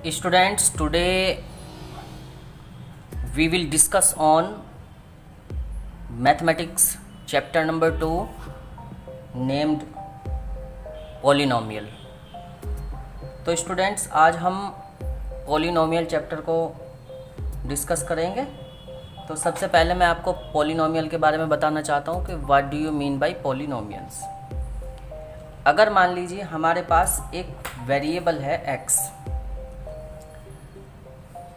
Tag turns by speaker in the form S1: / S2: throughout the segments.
S1: Students, today we will discuss on mathematics chapter number 2 named polynomial. तो students आज हम polynomial chapter को discuss करेंगे। तो सबसे पहले मैं आपको पॉलिनोमियल के बारे में बताना चाहता हूँ कि what do you mean by polynomials. अगर मान लीजिए हमारे पास एक वेरिएबल है x,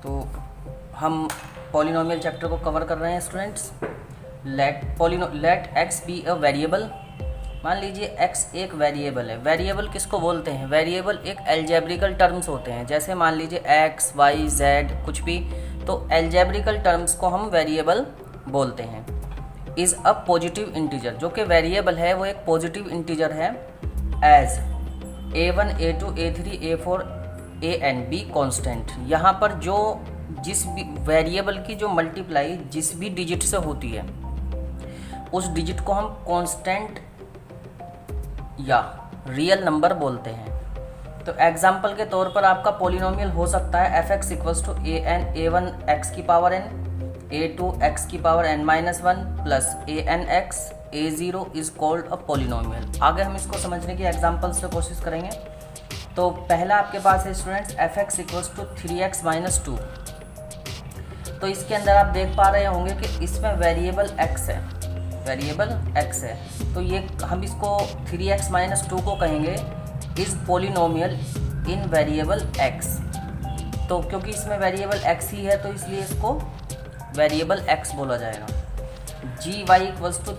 S1: तो हम पॉलिनोमियल चैप्टर को कवर कर रहे हैं students. Let x be a variable. मान लीजिए x एक वेरिएबल है। वेरिएबल किसको बोलते हैं? वेरिएबल एक एल्जेब्रिकल टर्म्स होते हैं। जैसे मान लीजिए x, y, z कुछ भी, तो एल्जेब्रिकल टर्म्स को हम वेरिएबल बोलते हैं। इज़ अ पॉजिटिव इंटीजर, जो कि वेरिएबल है वो एक पॉजिटिव इंटीजर है। As a1, a2, a3, a4, an be constant. यहाँ पर जो जिस भी वेरिएबल की जो मल्टीप्लाई जिस भी डिजिट से होती है उस डिजिट को हम कांस्टेंट या रियल नंबर बोलते हैं। तो एग्जाम्पल के तौर पर आपका पॉलिनोमियल हो सकता है f(x) = an a1 x की पावर n, a2 x की power n-1 plus an x a0 is called a polynomial. आगे हम इसको समझने की एग्जाम्पल से कोशिश करेंगे। तो पहला आपके पास है स्टूडेंट्स f(x) = 3x - 2। तो इसके अंदर आप देख पा रहे होंगे कि इसमें वेरिएबल x है, वेरिएबल x है। तो ये हम इसको 3x - 2 को कहेंगे is polynomial in variable x। तो क्योंकि इसमें वेरिएबल x ही है तो इसलिए इसको वेरिएबल x बोला जाएगा। gy =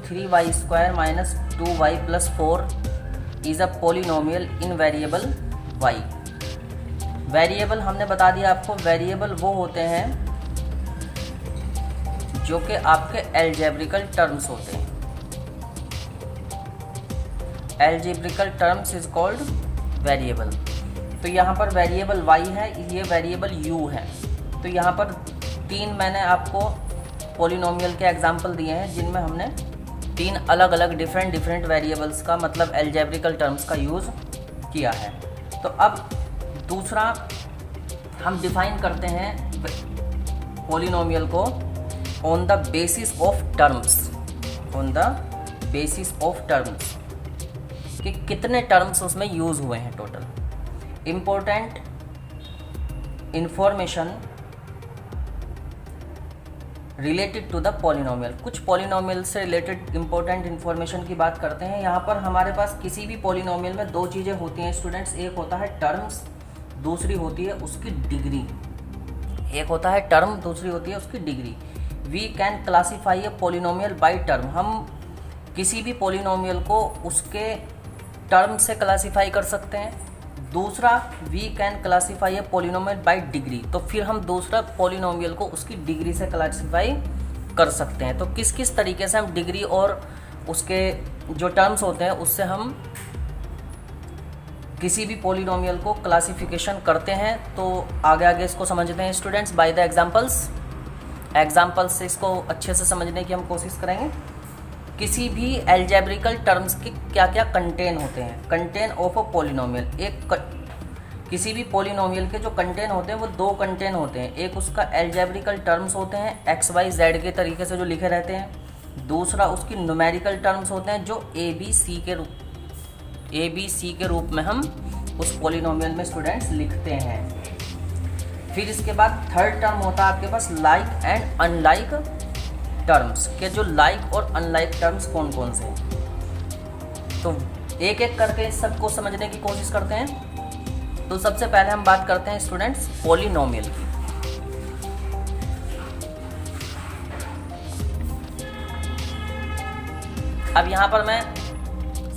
S1: 3y² - 2y + 4 is a polynomial in variable y। Variable हमने बता दिया आपको, वेरिएबल वो होते हैं जो कि आपके एल्जेब्रिकल टर्म्स होते हैं। Algebraical terms is called variable. तो यहाँ पर वेरिएबल y है, ये वेरिएबल u है। तो यहाँ पर 3 मैंने आपको पॉलिनोमियल के एग्जाम्पल दिए हैं जिनमें हमने 3 अलग अलग डिफरेंट वेरिएबल्स का मतलब एल्जेब्रिकल टर्म्स का यूज़ किया है। तो अब दूसरा हम डिफाइन करते हैं पॉलिनोमियल को on the basis of terms. On the basis of terms कि कितने टर्म्स उसमें यूज़ हुए हैं total. Important information related to the polynomial. कुछ पॉलिनोमियल से रिलेटेड इंपॉर्टेंट इन्फॉर्मेशन की बात करते हैं। यहाँ पर हमारे पास किसी भी पॉलिनोमियल में 2 चीज़ें होती हैं स्टूडेंट्स। एक होता है टर्म्स, दूसरी होती है उसकी डिग्री। एक होता है टर्म, दूसरी होती है उसकी degree. We can classify a polynomial by term. हम किसी भी पॉलिनोमियल को उसके टर्म से क्लासीफाई कर सकते हैं। दूसरा, we can classify a polynomial by degree. तो फिर हम दूसरा पॉलिनोमियल को उसकी डिग्री से क्लासीफाई कर सकते हैं। तो किस किस तरीके से हम डिग्री और उसके जो टर्म्स होते हैं उससे हम किसी भी पॉलिनोमियल को क्लासिफिकेशन करते हैं। तो आगे इसको समझते हैं students by the examples. Examples से इसको अच्छे से समझने की हम कोशिश करेंगे। किसी भी एल्जेब्रिकल टर्म्स के क्या क्या कंटेन होते हैं। कंटेन ऑफ अ पॉलिनोमियल, किसी भी पॉलिनोमियल के जो कंटेन होते हैं वो 2 कंटेन होते हैं। एक उसका एल्जेब्रिकल टर्म्स होते हैं x, y, z के तरीके से जो लिखे रहते हैं। दूसरा उसकी न्यूमेरिकल टर्म्स होते हैं जो a b c के रूप में हम उस पॉलिनोमियल में स्टूडेंट्स लिखते हैं। फिर इसके बाद थर्ड टर्म होता है आपके पास लाइक एंड अनलाइक टर्म्स के। जो लाइक और अनलाइक टर्म्स कौन कौन से हैं, तो एक एक करके इस सबको समझने की कोशिश करते हैं। तो सबसे पहले हम बात करते हैं स्टूडेंट्स पॉलिनोमियल की। अब यहाँ पर मैं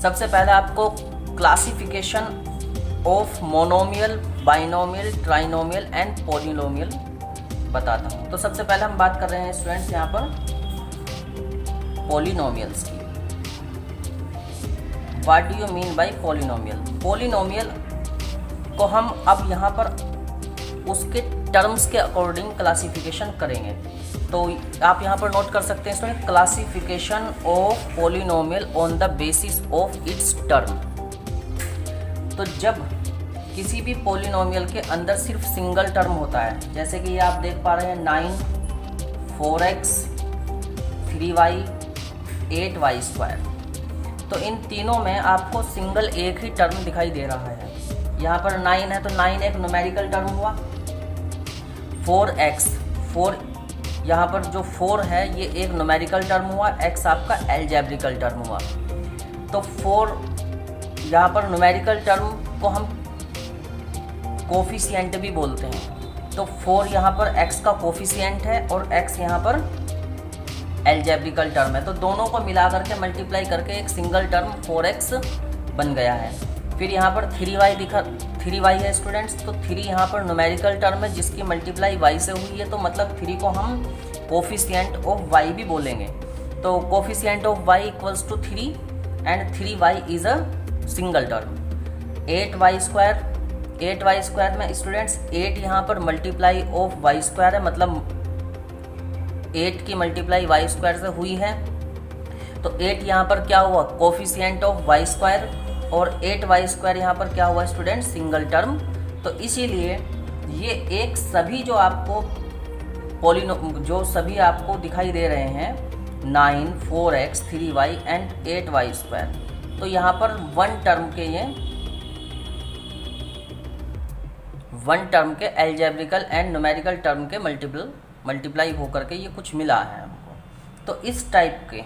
S1: सबसे पहले आपको classification of monomial, binomial, trinomial and polynomial बताता हूँ। तो सबसे पहले हम बात कर रहे हैं स्टूडेंट्स यहाँ पर पॉलिनोमियल्स की। What do you mean by polynomial? Polynomial को हम अब यहाँ पर उसके टर्म्स के अकॉर्डिंग क्लासिफिकेशन करेंगे। तो आप यहाँ पर नोट कर सकते हैं student, classification of polynomial on the basis of its term. तो जब किसी भी पॉलिनोमियल के अंदर सिर्फ सिंगल टर्म होता है, जैसे कि ये आप देख पा रहे हैं 9, 4x, 3y, 8y²। तो इन तीनों में आपको सिंगल एक ही टर्म दिखाई दे रहा है। यहाँ पर 9 है तो 9 एक न्यूमेरिकल टर्म हुआ। 4x, 4 यहाँ पर जो 4 है ये एक न्यूमेरिकल टर्म हुआ, x आपका एल्जेब्रिकल टर्म हुआ। तो 4 यहाँ पर न्यूमेरिकल टर्म को हम कोफिशिएंट भी बोलते हैं। तो 4 यहाँ पर x का कोफिशिएंट है और x यहाँ पर एल्जेब्रिकल टर्म है। तो दोनों को मिला करके मल्टीप्लाई करके एक सिंगल टर्म 4x बन गया है। फिर यहाँ पर 3y है स्टूडेंट्स। तो 3 यहाँ पर न्यूमेरिकल टर्म है जिसकी मल्टीप्लाई y से हुई है, तो मतलब 3 को हम कोफिशिएंट ऑफ y भी बोलेंगे। तो coefficient of y equals to 3 and 3y is a single term. 8y² में स्टूडेंट्स 8 यहाँ पर मल्टीप्लाई ऑफ y² है, मतलब 8 की मल्टीप्लाई y² से हुई है। तो 8 यहाँ पर क्या हुआ, कोफिशिएंट ऑफ y², और 8y² यहाँ पर क्या हुआ स्टूडेंट, सिंगल टर्म। तो इसीलिए ये एक सभी जो आपको जो सभी आपको दिखाई दे रहे हैं 9, 4x, 3y एंड 8y², तो यहाँ पर वन टर्म के एल्जेब्रिकल एंड न्यूमेरिकल टर्म के मल्टीप्लाई होकर के ये कुछ मिला है हमको। तो इस टाइप के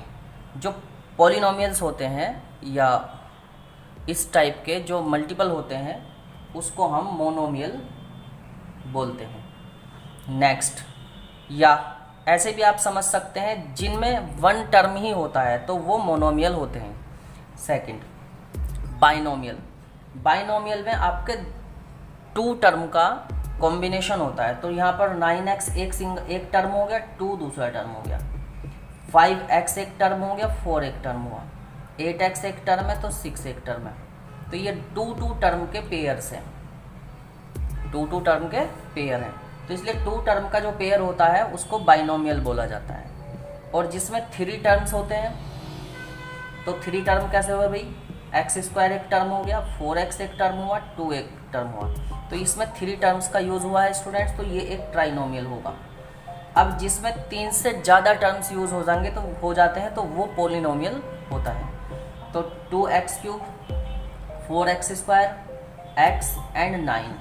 S1: जो पॉलिनोमियल्स होते हैं या इस टाइप के जो मल्टीपल होते हैं उसको हम मोनोमियल बोलते हैं। नेक्स्ट, या ऐसे भी आप समझ सकते हैं जिनमें वन टर्म ही होता है तो वो मोनोमियल होते हैं। सेकंड, बाइनोमियल में आपके 2 टर्म का कॉम्बिनेशन होता है। तो यहाँ पर 9x एक टर्म हो गया, 2 दूसरा टर्म हो गया, 5x एक टर्म हो गया, 4 एक टर्म हुआ, 8x एक टर्म है तो 6 एक टर्म है। तो ये 2 टर्म के पेयर्स हैं, 2 टर्म के पेयर हैं। तो इसलिए 2 टर्म का जो पेयर होता है उसको बाइनोमियल बोला जाता है। और जिसमें 3 टर्म्स होते हैं, तो 3 टर्म कैसे हुए भाई, x² एक टर्म हो गया, 4x एक टर्म हुआ, 2 एक टर्म हुआ। तो इसमें 3 टर्म्स का यूज़ हुआ है स्टूडेंट्स, तो ये एक ट्राइनोमियल होगा। अब जिसमें 3 से ज़्यादा टर्म्स यूज़ हो जाएंगे तो हो जाते हैं तो वो पॉलिनोमियल होता है। तो 2x3, 4x², x एंड 9,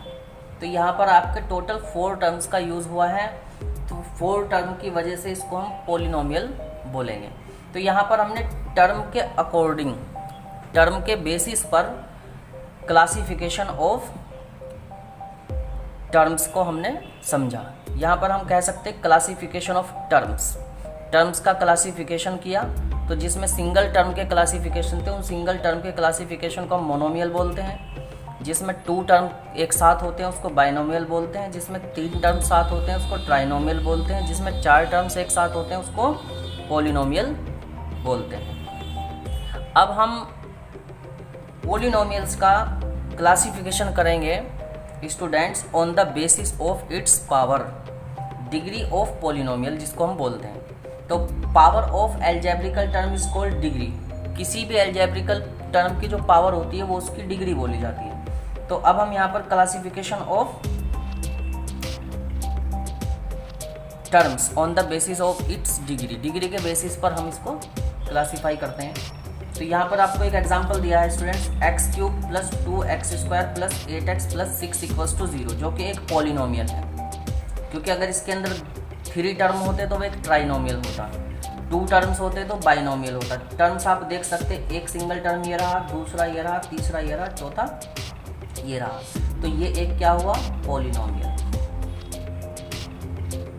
S1: तो यहाँ पर आपके टोटल 4 टर्म्स का यूज़ हुआ है। तो 4 टर्म की वजह से इसको हम पॉलिनोमियल बोलेंगे। तो यहाँ पर हमने टर्म के अकॉर्डिंग, टर्म के बेसिस पर क्लासिफिकेशन ऑफ टर्म्स को हमने समझा। यहाँ पर हम कह सकते हैं क्लासिफिकेशन ऑफ टर्म्स का क्लासिफिकेशन किया। तो जिसमें सिंगल टर्म के क्लासिफिकेशन थे उन सिंगल टर्म के क्लासिफिकेशन को हम मोनोमियल बोलते हैं। जिसमें 2 टर्म एक साथ होते हैं उसको बाइनोमियल बोलते हैं। जिसमें 3 टर्म साथ होते हैं उसको ट्राइनोमियल बोलते हैं। जिसमें 4 टर्म्स एक साथ होते हैं उसको पॉलिनोमियल बोलते हैं। अब हम पॉलिनोमियल्स का क्लासिफिकेशन करेंगे students on the basis of its power, degree of polynomial जिसको हम बोलते हैं। तो power of algebraical term is called degree. किसी भी एल्जेब्रिकल टर्म की जो पावर होती है वो उसकी डिग्री बोली जाती है। तो अब हम यहाँ पर classification of terms on the basis of its degree के बेसिस पर हम इसको क्लासीफाई करते हैं। तो यहाँ पर आपको एक एग्जांपल दिया है स्टूडेंट्स, x³ + 2x² + 8x + 6 = 0, जो कि एक पॉलिनोमियल है। क्योंकि अगर इसके अंदर 3 टर्म होते तो वो एक ट्राइनोमियल होता, 2 टर्म्स होते तो बाइनोमियल होता। टर्म्स आप देख सकते, एक सिंगल टर्म ये रहा, दूसरा ये रहा, तीसरा ये रहा, चौथा ये रहा। तो ये एक क्या हुआ, पॉलिनोमियल।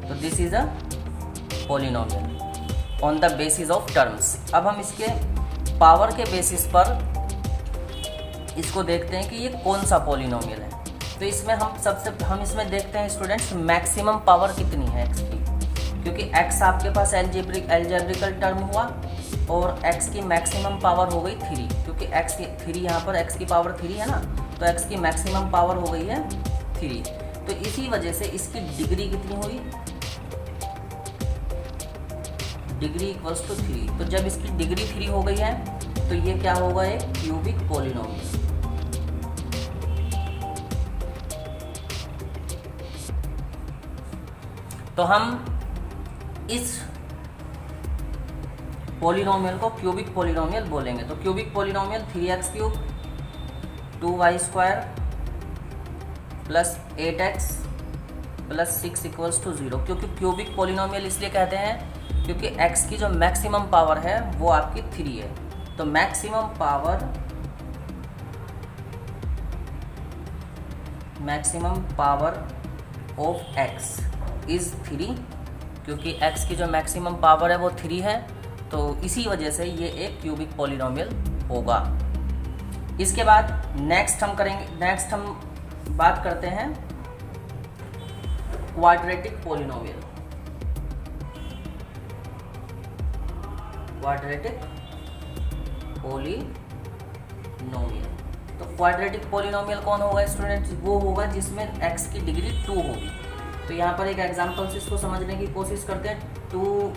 S1: तो this is a polynomial on the basis of terms. अब हम इसके पावर के बेसिस पर इसको देखते हैं कि ये कौन सा पॉलिनोमियल है। तो इसमें हम इसमें देखते हैं स्टूडेंट्स मैक्सिमम पावर कितनी है x की, क्योंकि x आपके पास एल्जेब्रिकल टर्म हुआ और x की मैक्सिमम पावर हो गई 3, क्योंकि x की 3 यहाँ पर x की पावर 3 है ना, तो x की मैक्सिमम पावर हो गई है 3। तो इसी वजह से इसकी डिग्री कितनी हुई, डिग्री इक्वल्स टू 3। तो जब इसकी डिग्री 3 हो गई है तो ये क्या होगा, एक क्यूबिक पॉलिनोमियल। तो हम इस पॉलिनोमियल को क्यूबिक पॉलिनोमियल बोलेंगे। तो cubic polynomial 3x³ 2y² plus 8x plus 6 equals to 0। क्योंकि क्यूबिक पॉलिनोमियल इसलिए कहते हैं क्योंकि x की जो मैक्सिमम पावर है वो आपकी 3 है। तो maximum power of x is 3, क्योंकि x की जो मैक्सिमम पावर है वो 3 है, तो इसी वजह से ये एक क्यूबिक पॉलिनोमियल होगा। इसके बाद नेक्स्ट हम बात करते हैं क्वाड्रेटिक पॉलिनोमियल। तो क्वाड्रेटिक पॉलिनोमियल कौन होगा स्टूडेंट्स? वो होगा जिसमें x की डिग्री 2 होगी। तो यहाँ पर एक एग्जांपल से इसको समझने की कोशिश करते हैं। 2x²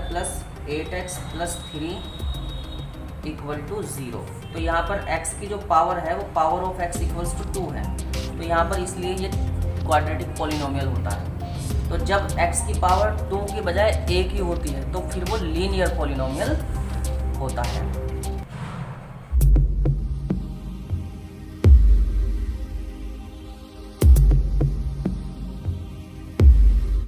S1: plus 8x plus 3 equal to 0। तो यहाँ पर x की जो पावर है वो power of x equals to 2 है। तो यहाँ पर इसलिए ये क्वाड्रेटिक पॉलिनोमियल होता है। तो जब x की पावर 2 की बजाय 1 ही होती है तो फिर वो लीनियर पॉलिनोमियल होता है।